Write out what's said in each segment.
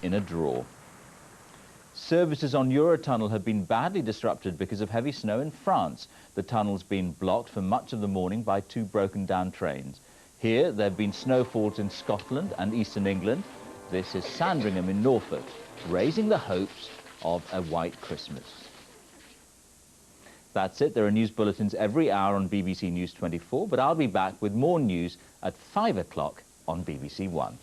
in a draw. Services on Eurotunnel have been badly disrupted because of heavy snow in France. The tunnel's been blocked for much of the morning by 2 broken-down trains. Here, there have been snowfalls in Scotland and eastern England. This is Sandringham in Norfolk, raising the hopes of a white Christmas. That's it. There are news bulletins every hour on BBC News 24, but I'll be back with more news at 5 o'clock on BBC One.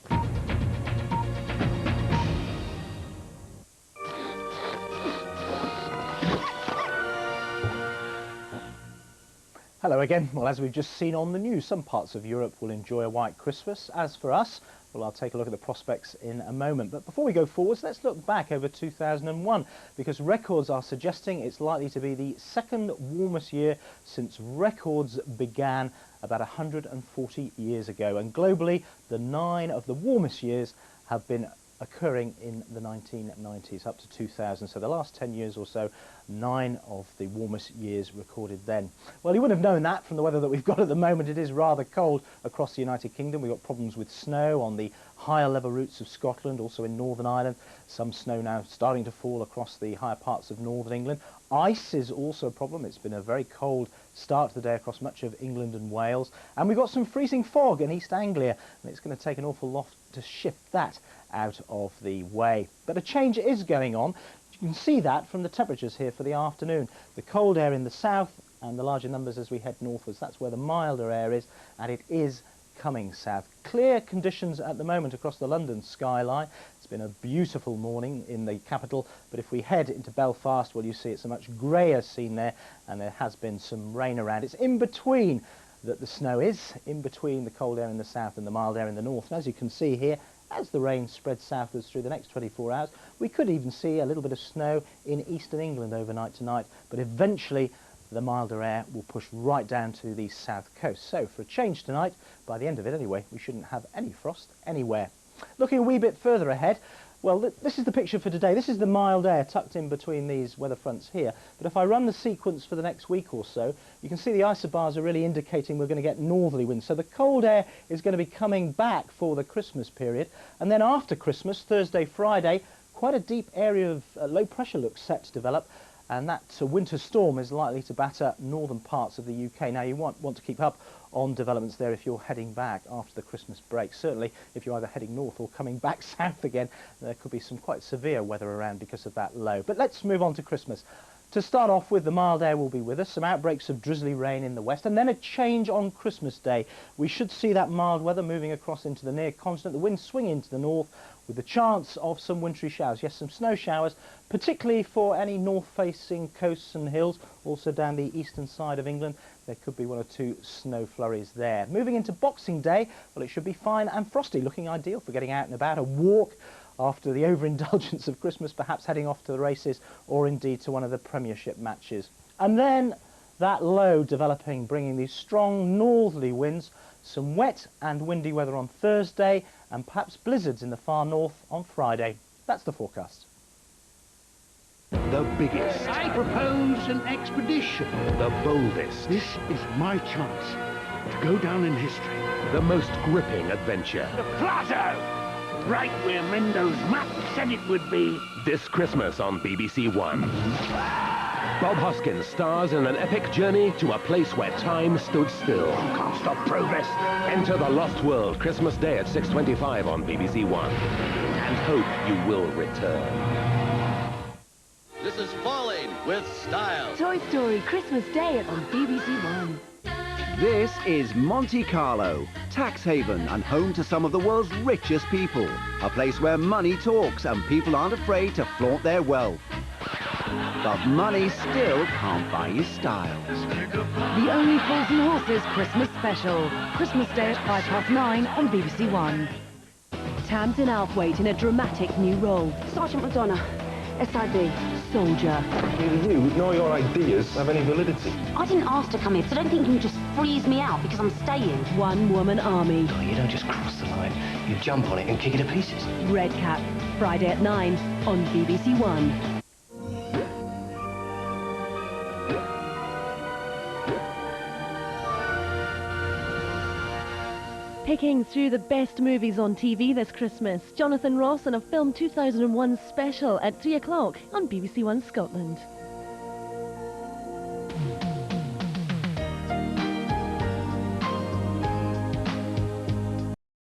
Hello again. Well, as we've just seen on the news, some parts of Europe will enjoy a white Christmas. As for us, well, I'll take a look at the prospects in a moment. But before we go forwards, let's look back over 2001, because records are suggesting it's likely to be the second warmest year since records began about 140 years ago. And globally, the 9 of the warmest years have been occurring in the 1990s up to 2000. So the last 10 years or so, 9 of the warmest years recorded then. Well, you wouldn't have known that from the weather that we've got at the moment. It is rather cold across the United Kingdom. We've got problems with snow on the higher level routes of Scotland, also in Northern Ireland. Some snow now starting to fall across the higher parts of Northern England. Ice is also a problem. It's been a very cold start to the day across much of England and Wales. And we've got some freezing fog in East Anglia, and it's going to take an awful lot to shift that out of the way. But a change is going on. You can see that from the temperatures here for the afternoon. The cold air in the south and the larger numbers as we head northwards. That's where the milder air is, and it is coming south. Clear conditions at the moment across the London skyline. It's been a beautiful morning in the capital, but if we head into Belfast, well, you see it's a much greyer scene there, and there has been some rain around. It's in between that the snow is, in between the cold air in the south and the mild air in the north. And as you can see here, as the rain spreads southwards through the next 24 hours, we could even see a little bit of snow in eastern England overnight tonight, but eventually the milder air will push right down to the south coast. So for a change tonight, by the end of it anyway, we shouldn't have any frost anywhere. Looking a wee bit further ahead, well, this is the picture for today. This is the mild air tucked in between these weather fronts here. But if I run the sequence for the next week or so, you can see the isobars are really indicating we're going to get northerly winds. So the cold air is going to be coming back for the Christmas period. And then after Christmas, Thursday, Friday, quite a deep area of low pressure looks set to develop. And that winter storm is likely to batter northern parts of the UK. Now, you want to keep up on developments there if you're heading back after the Christmas break. Certainly, if you're either heading north or coming back south again, there could be some quite severe weather around because of that low. But let's move on to Christmas. To start off with, the mild air will be with us, some outbreaks of drizzly rain in the west, and then a change on Christmas Day. We should see that mild weather moving across into the near continent, the wind swinging to the north, with the chance of some wintry showers. Yes, some snow showers, particularly for any north-facing coasts and hills, also down the eastern side of England. There could be 1 or 2 snow flurries there. Moving into Boxing Day, well, it should be fine and frosty, looking ideal for getting out and about, a walk after the overindulgence of Christmas, perhaps heading off to the races or indeed to one of the Premiership matches. And then that low developing, bringing these strong northerly winds, some wet and windy weather on Thursday, and perhaps blizzards in the far north on Friday. That's the forecast. The biggest. I propose an expedition. The boldest. This is my chance to go down in history. The most gripping adventure. The plateau! Right where Mendo's map said it would be. This Christmas on BBC One. Bob Hoskins stars in an epic journey to a place where time stood still. You can't stop progress. Enter the Lost World Christmas Day at 6:25 on BBC One. And hope you will return. This is Falling with Style. Toy Story Christmas Day on BBC One. This is Monte Carlo, tax haven and home to some of the world's richest people. A place where money talks and people aren't afraid to flaunt their wealth. But money still can't buy you style. The Only Fools and Horses Christmas Special. Christmas Day at 9:05 on BBC One. Tamzin Outhwaite in a dramatic new role. Sergeant Madonna, SIB. Soldier. Neither you nor your ideas have any validity. I didn't ask to come here, so don't think you can just freeze me out because I'm staying. One-woman army. Oh, you don't just cross the line. You jump on it and kick it to pieces. Redcap. Friday at 9 on BBC One. Picking through the best movies on TV this Christmas, Jonathan Ross and a Film 2001 special at 3 o'clock on BBC One Scotland.